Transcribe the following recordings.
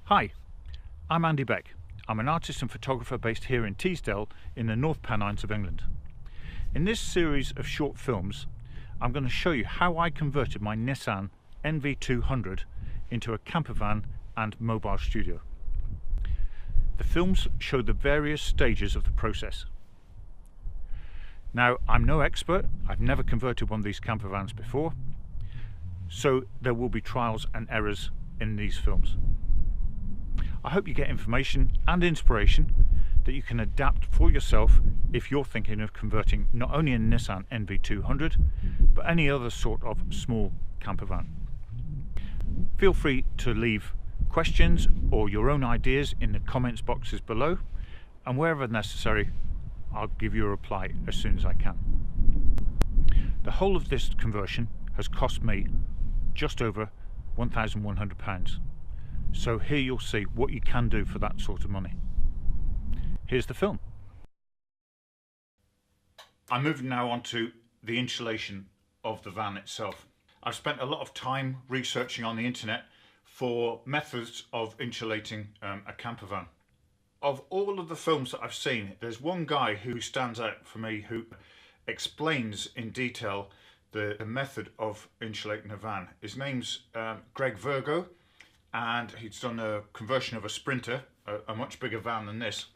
Hi, I'm Andy Beck. I'm an artist and photographer based here in Teesdale in the North Pennines of England. In this series of short films, I'm going to show you how I converted my Nissan NV200 into a campervan and mobile studio. The films show the various stages of the process. Now, I'm no expert. I've never converted one of these campervans before, so there will be trials and errors in these films. I hope you get information and inspiration that you can adapt for yourself if you're thinking of converting not only a Nissan NV200 but any other sort of small campervan. Feel free to leave questions or your own ideas in the comments boxes below, and wherever necessary I'll give you a reply as soon as I can. The whole of this conversion has cost me just over £1,100. So here you'll see what you can do for that sort of money. Here's the film. I'm moving now on to the insulation of the van itself. I've spent a lot of time researching on the internet for methods of insulating a campervan. Of all of the films that I've seen, there's one guy who stands out for me who explains in detail the method of insulating a van. His name's Greg Virgo, and he's done a conversion of a Sprinter, a much bigger van than this,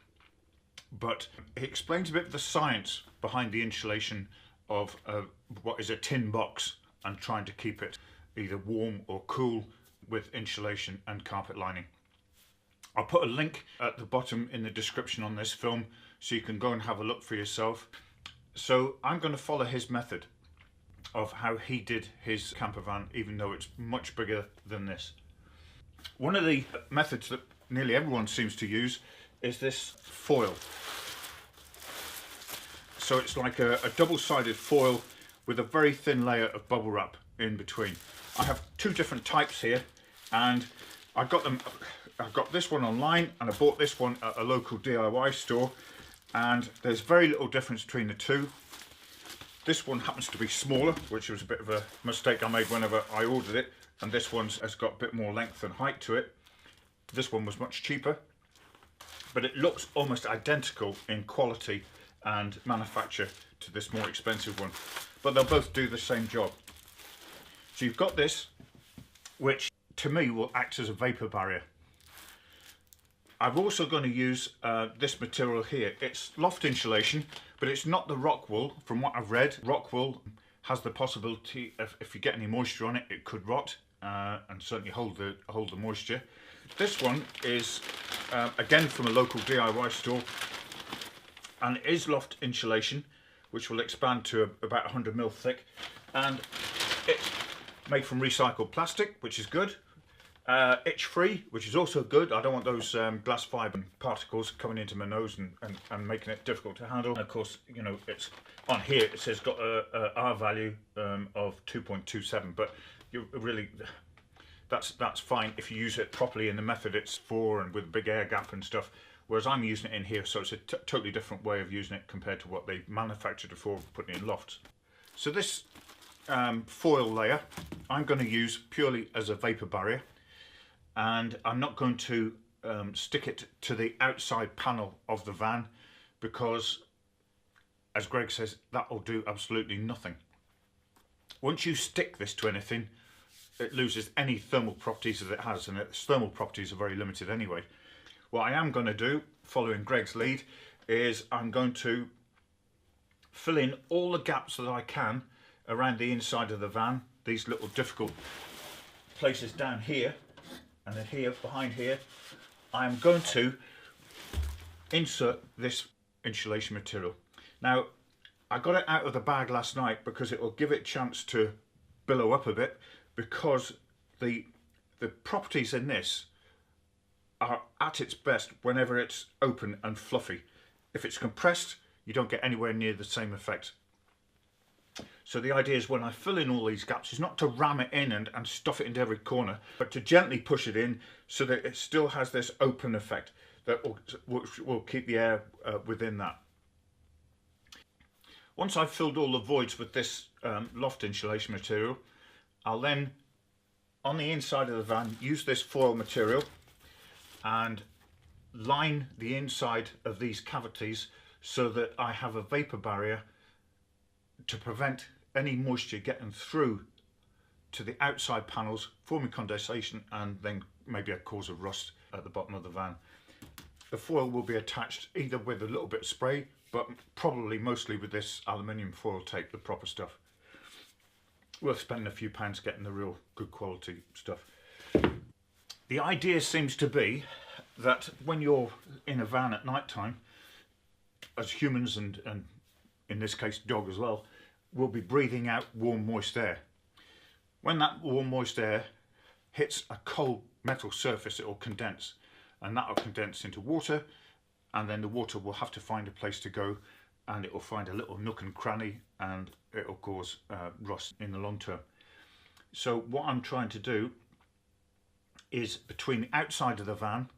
but he explains a bit of the science behind the insulation of what is a tin box and trying to keep it either warm or cool with insulation and carpet lining. I'll put a link at the bottom in the description on this film so you can go and have a look for yourself. So I'm going to follow his method of how he did his campervan, even though it's much bigger than this. One of the methods that nearly everyone seems to use is this foil. So it's like a double-sided foil with a very thin layer of bubble wrap in between. I have two different types here, and I got this one online and I bought this one at a local DIY store, and there's very little difference between the two. This one happens to be smaller, which was a bit of a mistake I made whenever I ordered it, and this one has got a bit more length and height to it. This one was much cheaper, but it looks almost identical in quality and manufacture to this more expensive one, but they'll both do the same job. So you've got this, which to me will act as a vapor barrier. I'm also going to use this material here. It's Loft Insulation, but it's not the rock wool. From what I've read, rock wool has the possibility of, if you get any moisture on it, it could rot and certainly hold the moisture. This one is again from a local DIY store, and it is Loft Insulation, which will expand to about 100mm thick, and it's made from recycled plastic, which is good. Itch free, which is also good. I don't want those glass fibre particles coming into my nose and making it difficult to handle. And of course, you know, it's on here it says got a R value of 2.27, but you really, that's fine if you use it properly in the method it's for, and with a big air gap and stuff, whereas I'm using it in here, so it's a totally different way of using it compared to what they manufactured it for, putting it in lofts. So this foil layer I'm going to use purely as a vapor barrier, and I'm not going to stick it to the outside panel of the van, because as Greg says, that will do absolutely nothing. Once you stick this to anything, it loses any thermal properties that it has, and its thermal properties are very limited anyway. What I am going to do, following Greg's lead, is I'm going to fill in all the gaps that I can around the inside of the van, these little difficult places down here, and then here, behind here. I'm going to insert this insulation material. Now, I got it out of the bag last night because it will give it a chance to billow up a bit, because the properties in this are at its best whenever it's open and fluffy. If it's compressed, you don't get anywhere near the same effect. So the idea is, when I fill in all these gaps, is not to ram it in and stuff it into every corner, but to gently push it in so that it still has this open effect that will keep the air within that. Once I've filled all the voids with this loft insulation material, I'll then, on the inside of the van, use this foil material and line the inside of these cavities so that I have a vapor barrier to prevent any moisture getting through to the outside panels, forming condensation and then maybe a cause of rust at the bottom of the van. The foil will be attached either with a little bit of spray, but probably mostly with this aluminium foil tape, the proper stuff. Worth spending a few pounds getting the real good quality stuff. The idea seems to be that when you're in a van at night time, as humans and in this case dog as well, we'll be breathing out warm moist air. When that warm moist air hits a cold metal surface, it will condense, and that will condense into water, and then the water will have to find a place to go, and it will find a little nook and cranny, and it will cause rust in the long term. So what I'm trying to do is, between the outside of the van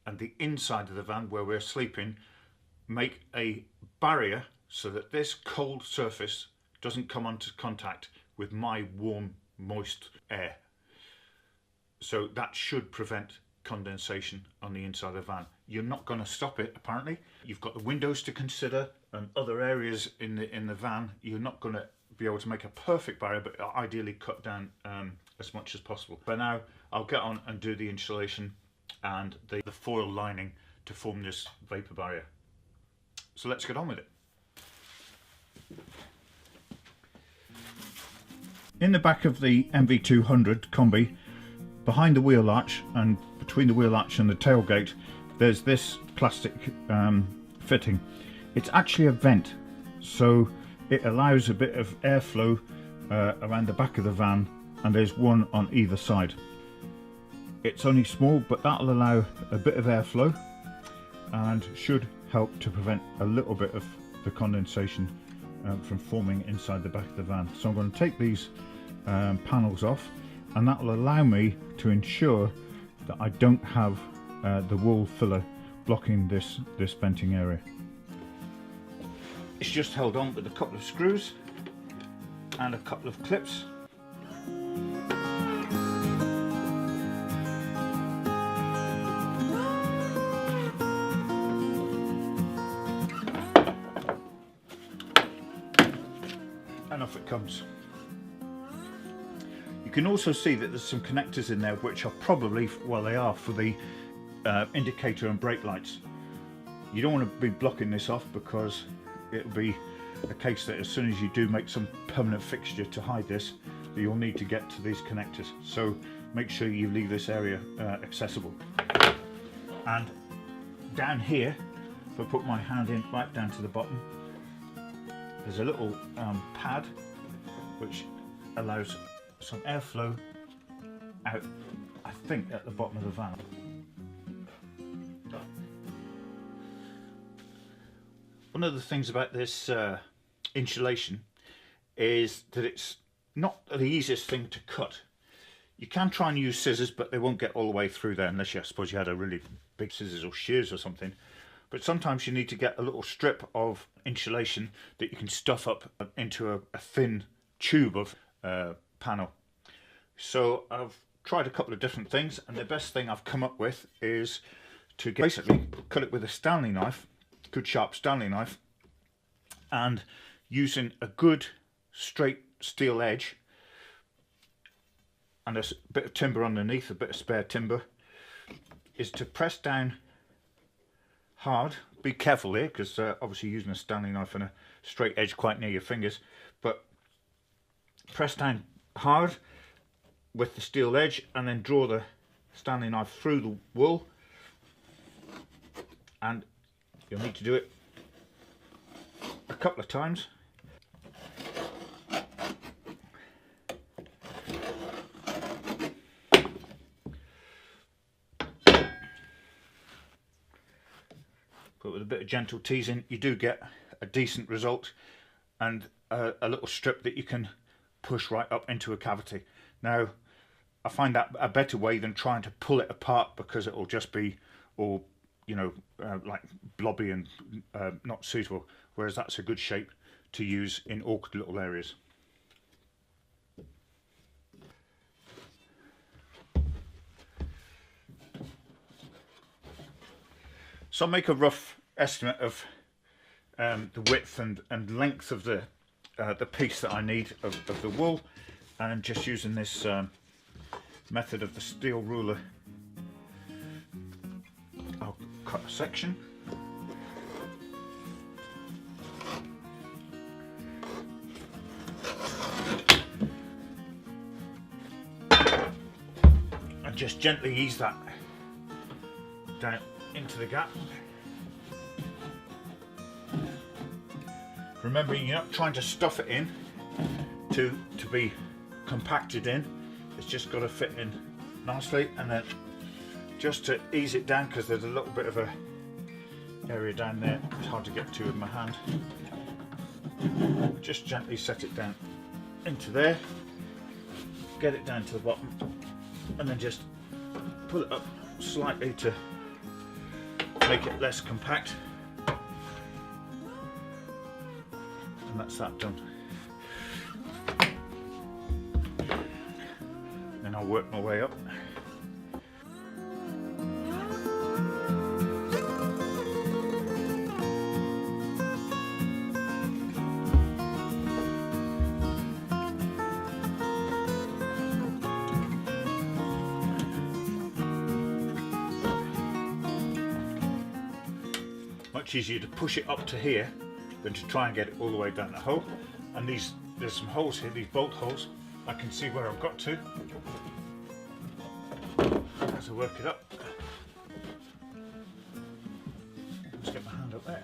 and the inside of the van where we're sleeping, make a barrier so that this cold surface doesn't come into contact with my warm moist air. So that should prevent condensation on the inside of the van. You're not going to stop it, apparently. You've got the windows to consider and other areas in the van. You're not going to be able to make a perfect barrier, but ideally cut down as much as possible. For now, I'll get on and do the insulation and the foil lining to form this vapor barrier. So let's get on with it. In the back of the NV200 Combi, behind the wheel arch and between the wheel arch and the tailgate, there's this plastic fitting. It's actually a vent, so it allows a bit of airflow around the back of the van, and there's one on either side. It's only small, but that'll allow a bit of airflow and should help to prevent a little bit of the condensation from forming inside the back of the van. So I'm going to take these panels off, and that will allow me to ensure that I don't have the wool filler blocking this venting area. It's just held on with a couple of screws and a couple of clips. And off it comes. You can also see that there's some connectors in there which are probably, well, they are for the indicator and brake lights. You don't want to be blocking this off, because it'll be a case that as soon as you do make some permanent fixture to hide this, that you'll need to get to these connectors. So make sure you leave this area accessible. And down here, if I put my hand in right down to the bottom, there's a little pad which allows some airflow out, I think, at the bottom of the van. One of the things about this insulation is that it's not the easiest thing to cut. You can try and use scissors, but they won't get all the way through there, unless I suppose you had a really big scissors or shears or something. But sometimes you need to get a little strip of insulation that you can stuff up into a thin tube of panel. So I've tried a couple of different things, and the best thing I've come up with is to basically cut it with a Stanley knife, good sharp Stanley knife, and using a good straight steel edge and a bit of timber underneath, a bit of spare timber, is to press down hard. Be careful here, because obviously using a Stanley knife and a straight edge quite near your fingers, but press down hard with the steel edge and then draw the Stanley knife through the wool, and you'll need to do it a couple of times. But with a bit of gentle teasing, you do get a decent result, and a little strip that you can push right up into a cavity. Now, I find that a better way than trying to pull it apart, because it will just be all, you know, like blobby and not suitable, whereas that's a good shape to use in awkward little areas. So I'll make a rough estimate of the width and length of the piece that I need of the wool, and just using this method of the steel ruler, I'll cut a section. And just gently ease that down into the gap. Remembering you're not trying to stuff it in to be compacted in, it's just got to fit in nicely, and then just to ease it down, because there's a little bit of a area down there it's hard to get to with my hand. Just gently set it down into there, get it down to the bottom, and then just pull it up slightly to make it less compact. And that's that done. Then I'll work my way up. Much easier to push it up to here than to try and get it all the way down the hole. And there's some holes here, these bolt holes. I can see where I've got to as I work it up. Let's get my hand up there.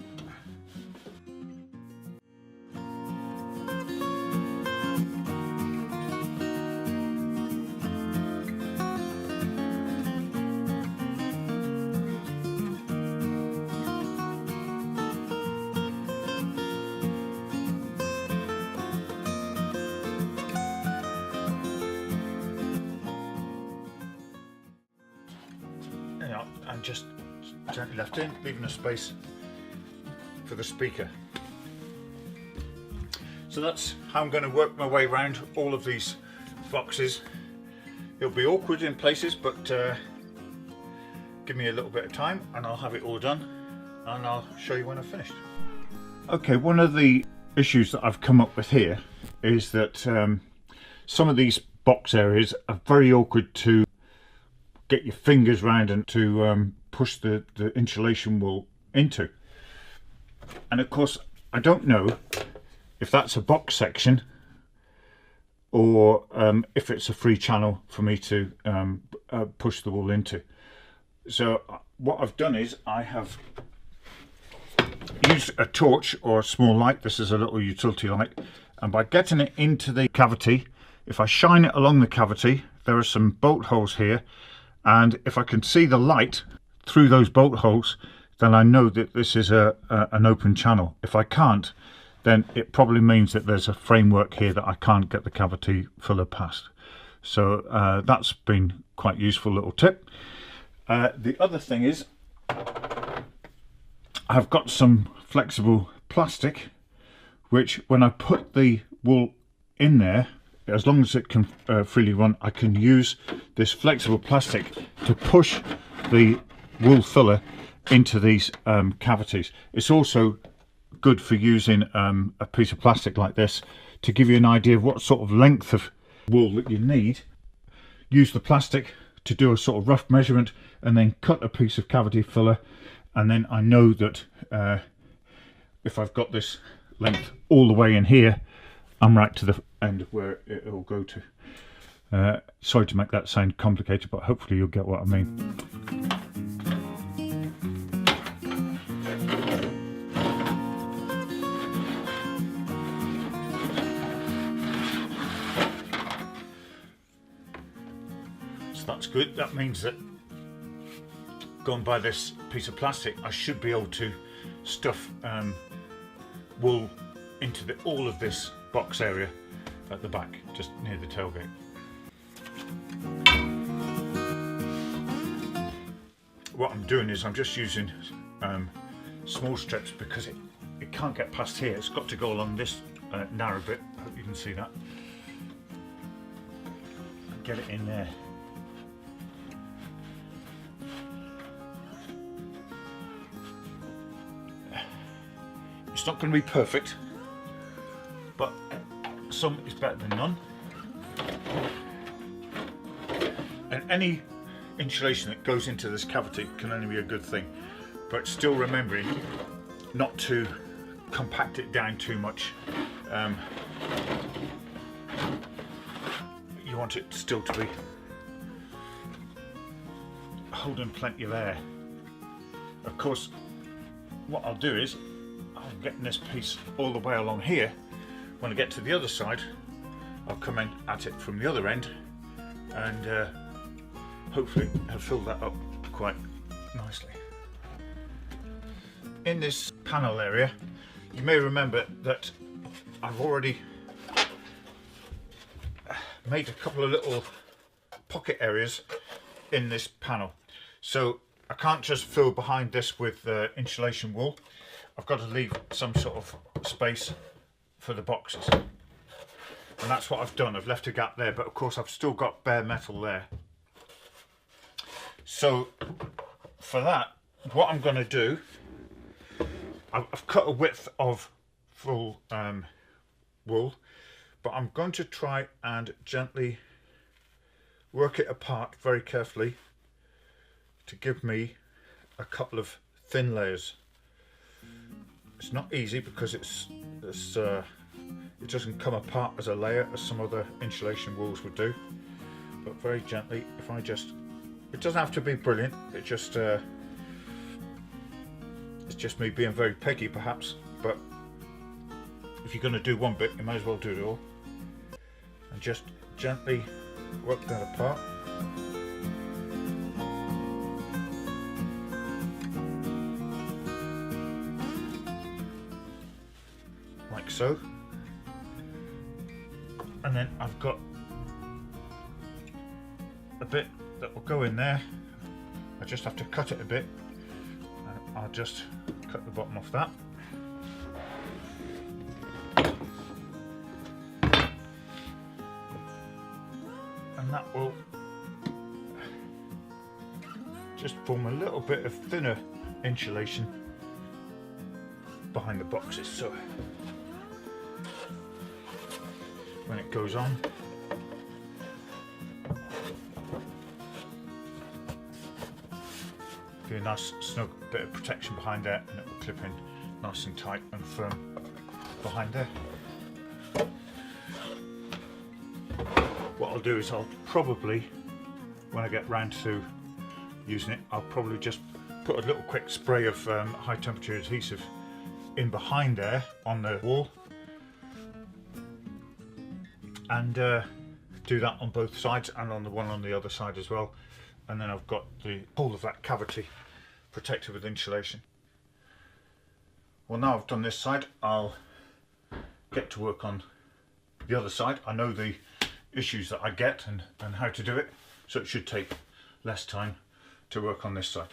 And just gently left in, leaving a space for the speaker. So that's how I'm going to work my way around all of these boxes. It'll be awkward in places, but give me a little bit of time and I'll have it all done, and I'll show you when I've finished. Okay, one of the issues that I've come up with here is that some of these box areas are very awkward to get your fingers round and to push the insulation wool into. And of course I don't know if that's a box section or if it's a free channel for me to push the wool into. So what I've done is I have used a torch or a small light. This is a little utility light, and by getting it into the cavity, if I shine it along the cavity, there are some bolt holes here, and if I can see the light through those bolt holes, then I know that this is an open channel. If I can't, then it probably means that there's a framework here that I can't get the cavity filler past. So that's been quite useful little tip. The other thing is I've got some flexible plastic, which when I put the wool in there, as long as it can freely run, I can use this flexible plastic to push the wool filler into these cavities. It's also good for using a piece of plastic like this to give you an idea of what sort of length of wool that you need. Use the plastic to do a sort of rough measurement and then cut a piece of cavity filler, and then I know that if I've got this length all the way in here, I'm right to the end of where it will go to. Sorry to make that sound complicated, but hopefully you'll get what I mean. So that's good. That means that going by this piece of plastic, I should be able to stuff wool into all of this box area at the back, just near the tailgate. What I'm doing is I'm just using small strips because it can't get past here. It's got to go along this narrow bit. I hope you can see that. And get it in there. It's not going to be perfect, but some is better than none. And any insulation that goes into this cavity can only be a good thing, but still remembering not to compact it down too much. You want it still to be holding plenty of air. Of course, what I'll do is I'm getting this piece all the way along here. When I get to the other side, I'll come in at it from the other end and hopefully have filled that up quite nicely. In this panel area, you may remember that I've already made a couple of little pocket areas in this panel. So I can't just fill behind this with insulation wool. I've got to leave some sort of space for the boxes. And that's what I've done. I've left a gap there, but of course I've still got bare metal there. So for that, what I'm going to do, I've cut a width of full wool, but I'm going to try and gently work it apart very carefully to give me a couple of thin layers. It's not easy because it doesn't come apart as a layer as some other insulation wools would do, but very gently, if I just, it doesn't have to be brilliant, it just it's just me being very peggy perhaps, but if you're going to do one bit, you might as well do it all. And just gently work that apart. Like so. And then I've got a bit that will go in there. I just have to cut it a bit. I'll just cut the bottom off that. And that will just form a little bit of thinner insulation behind the boxes, so when it goes on, be a nice snug bit of protection behind there, and it will clip in nice and tight and firm behind there. What I'll do is I'll probably, when I get round to using it, I'll probably just put a little quick spray of high temperature adhesive in behind there on the wall, and do that on both sides and on the one on the other side as well. And then I've got the whole of that cavity protected with insulation. Well, now I've done this side, I'll get to work on the other side. I know the issues that I get and how to do it, so it should take less time to work on this side.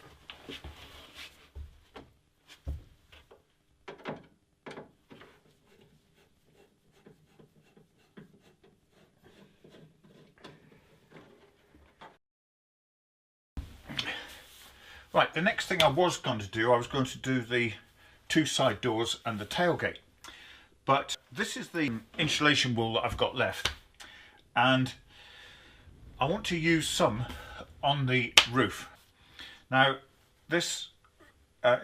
Right, the next thing I was going to do the two side doors and the tailgate. But this is the insulation wool that I've got left, and I want to use some on the roof. Now, this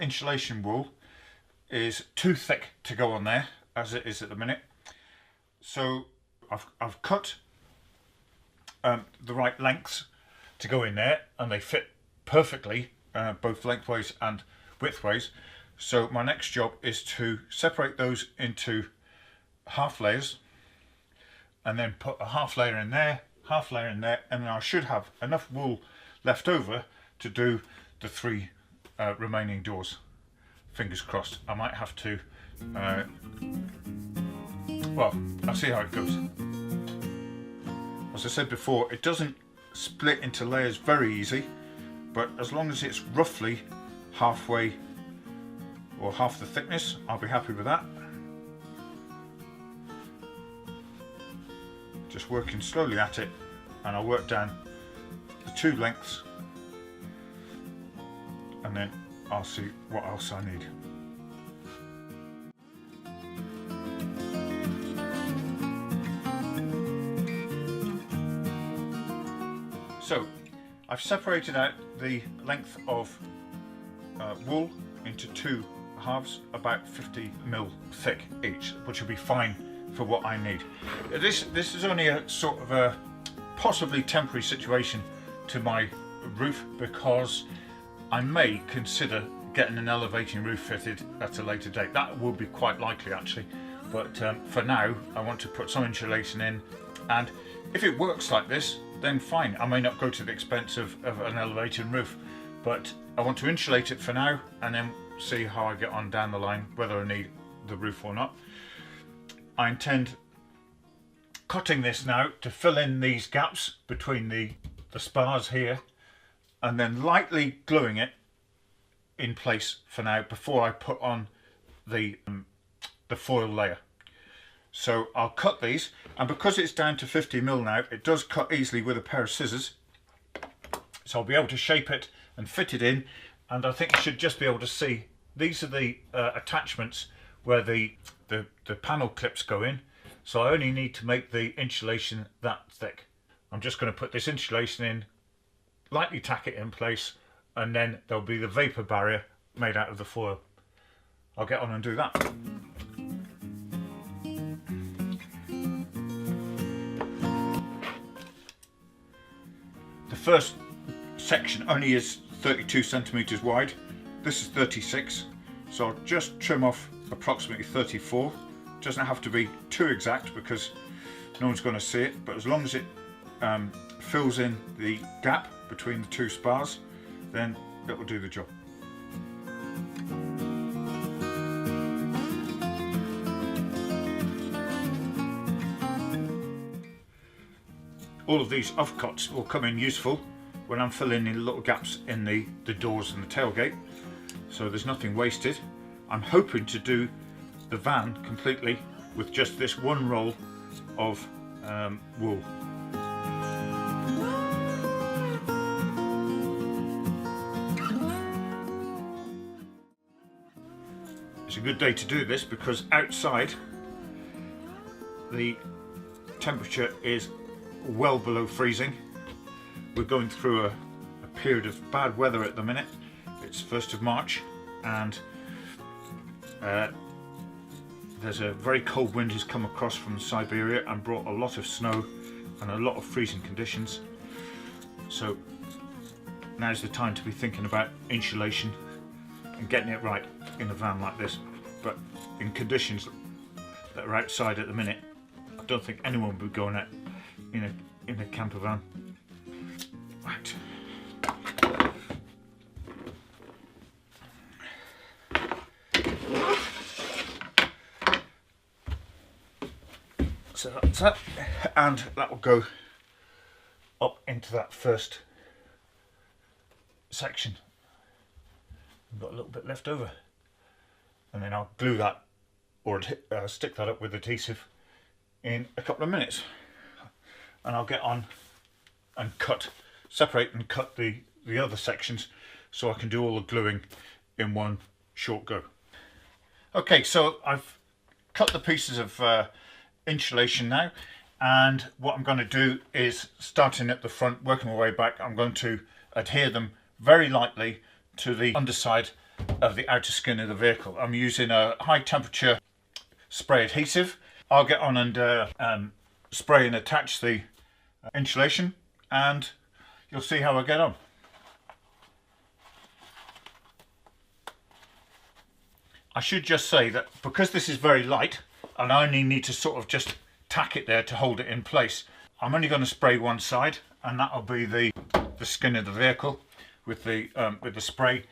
insulation wool is too thick to go on there as it is at the minute, so I've cut the right lengths to go in there, and they fit perfectly, both lengthways and widthways. So my next job is to separate those into half layers, and then put a half layer in there, half layer in there, and then I should have enough wool left over to do the three remaining doors. Fingers crossed. I might have to, well, I'll see how it goes. As I said before, it doesn't split into layers very easy, but as long as it's roughly halfway or half the thickness, I'll be happy with that. Just working slowly at it, and I'll work down the two lengths, and then I'll see what else I need. So I've separated out the length of wool into two halves, about 50mm thick each, which will be fine for what I need. This is only a sort of a possibly temporary situation to my roof, because I may consider getting an elevating roof fitted at a later date. That will be quite likely actually, but for now I want to put some insulation in, and if it works like this then fine. I may not go to the expense of an elevating roof, but I want to insulate it for now and then see how I get on down the line, whether I need the roof or not. I intend cutting this now to fill in these gaps between the spars here, and then lightly gluing it in place for now before I put on the foil layer. So I'll cut these, and because it's down to 50mm now, it does cut easily with a pair of scissors, so I'll be able to shape it and fit it in. And I think you should just be able to see these are the attachments where the panel clips go in, so I only need to make the insulation that thick. I'm just going to put this insulation in, lightly tack it in place, and then there'll be the vapor barrier made out of the foil. I'll get on and do that. The first section only is 32 centimeters wide. This is 36, so I'll just trim off approximately 34. Doesn't have to be too exact because no one's going to see it, but as long as it fills in the gap between the two spars, then it will do the job. All of these offcuts will come in useful when I'm filling in little gaps in the doors and the tailgate, so there's nothing wasted. I'm hoping to do the van completely with just this one roll of wool. It's a good day to do this because outside the temperature is well below freezing. We're going through a period of bad weather at the minute. It's 1st of March and there's a very cold wind has come across from Siberia and brought a lot of snow and a lot of freezing conditions. So now's the time to be thinking about insulation and getting it right in a van like this. But in conditions that are outside at the minute, I don't think anyone would be going out in a camper van. Right. So that's that, and that will go up into that first section. I've got a little bit left over, and then I'll glue that or stick that up with adhesive in a couple of minutes, and I'll get on and separate and cut the other sections so I can do all the gluing in one short go. Okay, so I've cut the pieces of insulation now, and what I'm going to do is, starting at the front, working my way back, I'm going to adhere them very lightly to the underside of the outer skin of the vehicle. I'm using a high temperature spray adhesive. I'll get on and spray and attach the insulation, and you'll see how I get on. I should just say that because this is very light and I only need to sort of just tack it there to hold it in place, I'm only going to spray one side, and that'll be the skin of the vehicle with the spray,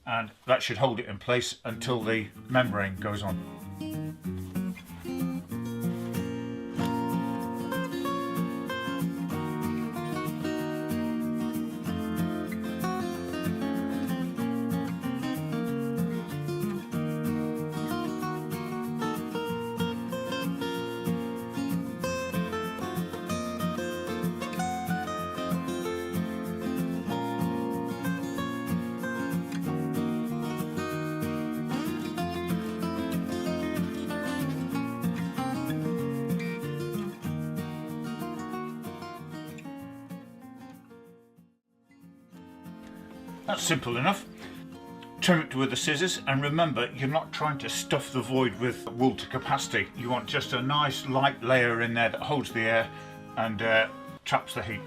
and that should hold it in place until the membrane goes on. That's simple enough. Trim it with the scissors, and remember, you're not trying to stuff the void with wool to capacity. You want just a nice light layer in there that holds the air and traps the heat.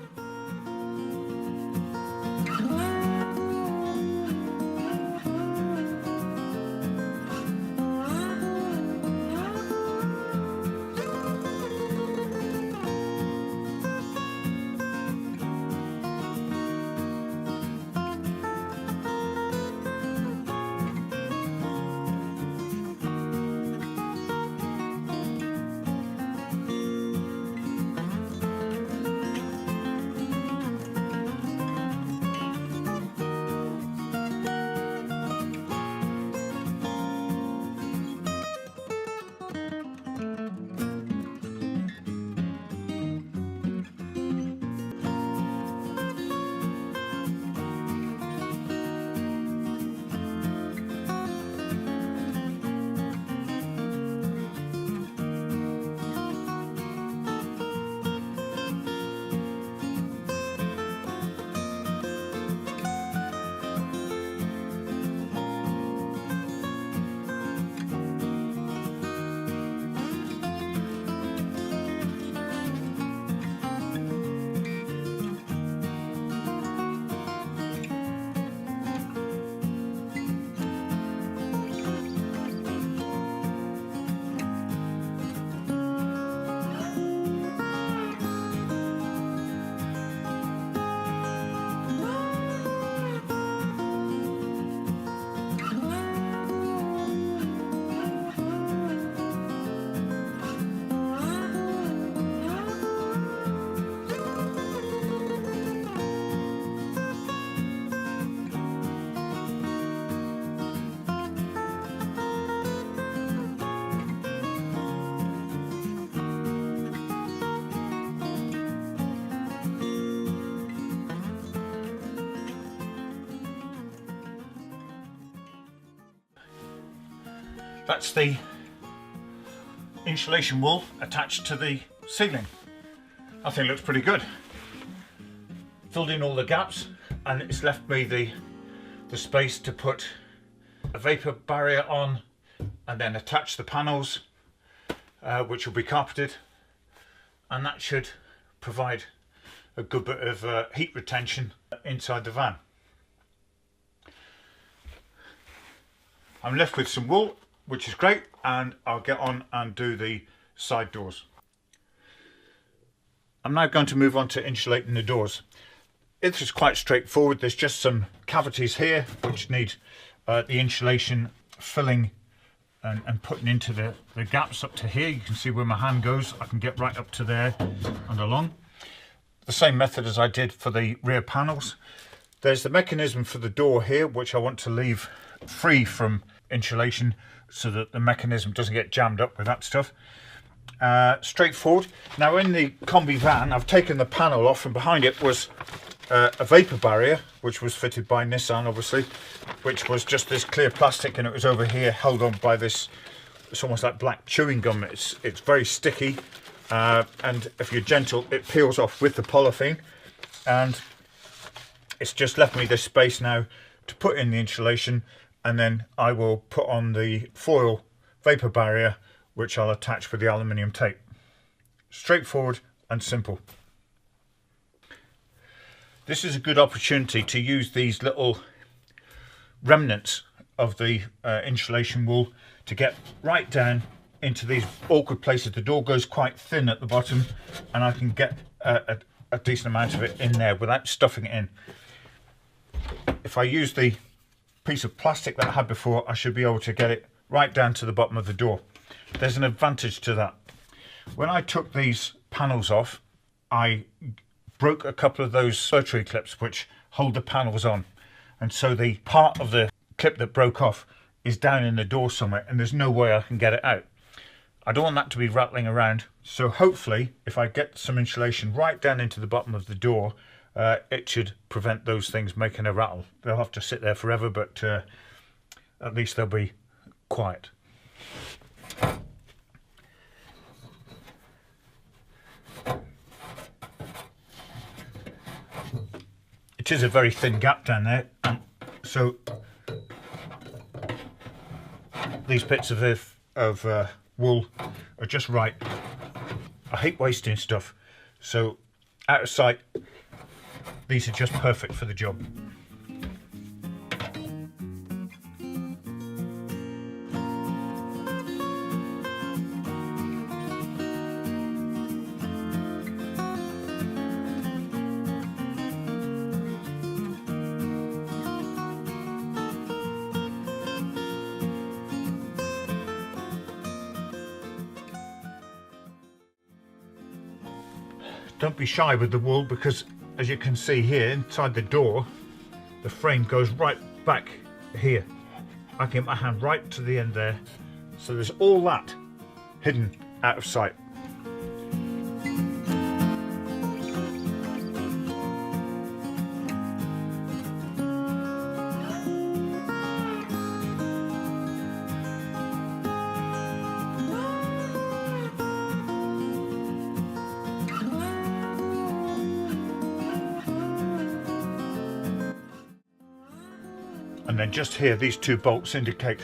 That's the insulation wool attached to the ceiling. I think it looks pretty good. Filled in all the gaps, and it's left me the space to put a vapor barrier on and then attach the panels, which will be carpeted, and that should provide a good bit of heat retention inside the van. I'm left with some wool, which is great, and I'll get on and do the side doors. I'm now going to move on to insulating the doors. It is quite straightforward. There's just some cavities here which need the insulation filling and putting into the gaps up to here. You can see where my hand goes. I can get right up to there and along. The same method as I did for the rear panels. There's the mechanism for the door here, which I want to leave free from insulation so that the mechanism doesn't get jammed up with that stuff. Straightforward. Now in the Combi van, I've taken the panel off, and behind it was a vapor barrier, which was fitted by Nissan, obviously, which was just this clear plastic, and it was over here held on by this, it's almost like black chewing gum. It's very sticky, and if you're gentle, it peels off with the polythene, and it's just left me this space now to put in the insulation, and then I will put on the foil vapor barrier, which I'll attach with the aluminium tape. Straightforward and simple. This is a good opportunity to use these little remnants of the insulation wool to get right down into these awkward places. The door goes quite thin at the bottom, and I can get a decent amount of it in there without stuffing it in. If I use the piece of plastic that I had before, I should be able to get it right down to the bottom of the door. There's an advantage to that. When I took these panels off, I broke a couple of those rotary clips which hold the panels on, and so the part of the clip that broke off is down in the door somewhere, and there's no way I can get it out. I don't want that to be rattling around, so hopefully if I get some insulation right down into the bottom of the door, it should prevent those things making a rattle. They'll have to sit there forever, but at least they'll be quiet. It is a very thin gap down there, and So these bits of wool are just right. I hate wasting stuff, so out of sight, these are just perfect for the job. Don't be shy with the wool, because as you can see here inside the door, the frame goes right back here. I can get my hand right to the end there, so there's all that hidden out of sight. And then just here, these two bolts indicate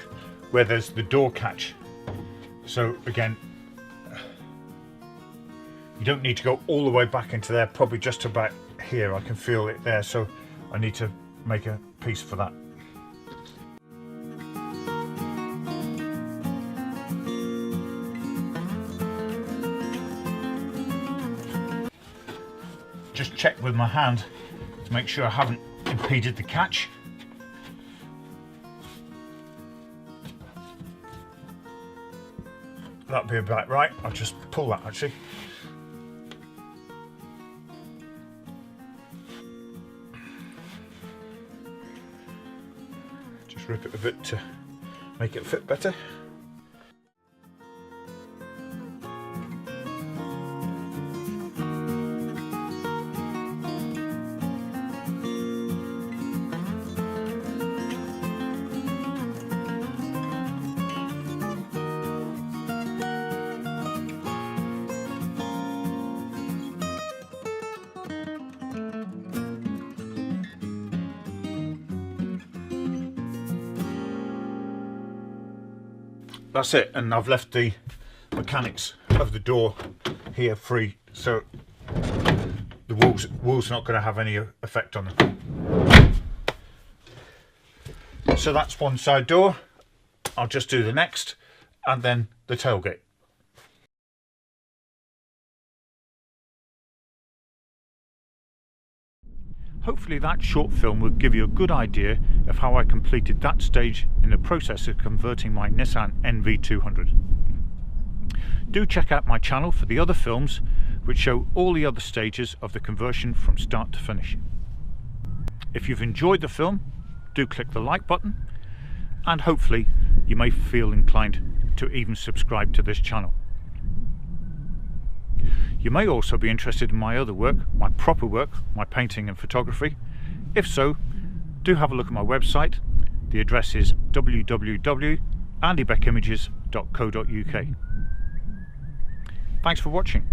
where there's the door catch. So again, you don't need to go all the way back into there, probably just about here. I can feel it there, so I need to make a piece for that. Just check with my hand to make sure I haven't impeded the catch. That'd be about right. I'll just pull that actually. Just rip it a bit to make it fit better. That's it, and I've left the mechanics of the door here free, so the wool's not going to have any effect on them. So that's one side door. I'll just do the next, and then the tailgate. Hopefully that short film will give you a good idea of how I completed that stage in the process of converting my Nissan NV200. Do check out my channel for the other films which show all the other stages of the conversion from start to finish. If you've enjoyed the film, do click the like button, and hopefully you may feel inclined to even subscribe to this channel. You may also be interested in my other work, my proper work, my painting and photography. If so, do have a look at my website. The address is www.andybeckimages.co.uk. Thanks for watching.